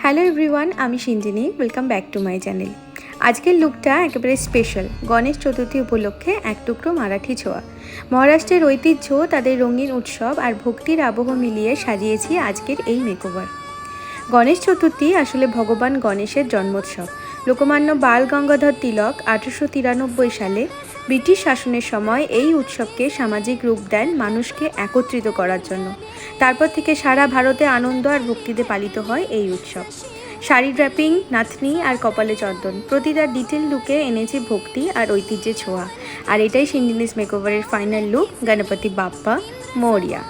Hello everyone, আমি Sinjini. Welcome back to my channel. আজকের লুকটা একেবারে স্পেশাল। গণেশ চতুর্থী উপলক্ষে এক টুকরো মারাঠি ছোঁয়া। মহারাষ্ট্রের ঐতিহ্য, তাদের রঙিন উৎসব আর ভক্তির আবহ মিলিয়ে সাজিয়েছি আজকের এই মেকওভার। গণেশ চতুর্থী আসলে ভগবান গণেশের জন্মোৎসব। লোকমান্য বাল গঙ্গাধর তিলক 1893 সালে ব্রিটিশ শাসনের সময় এই উৎসবকে সামাজিক রূপ দেন মানুষকে একত্রিত করার জন্য। তারপর থেকে সারা ভারতে আনন্দ আর ভক্তিতে পালিত হয় এই উৎসব। শাড়ি ড্র্যাপিং, নাথনি আর কপালে চন্দন, প্রতিটা ডিটেল লুকে এনেছে ভক্তি আর ঐতিহ্যের ছোঁয়া। আর এটাই সিঞ্জিনিস মেকওভারের final look. Ganapati Bappa Moria.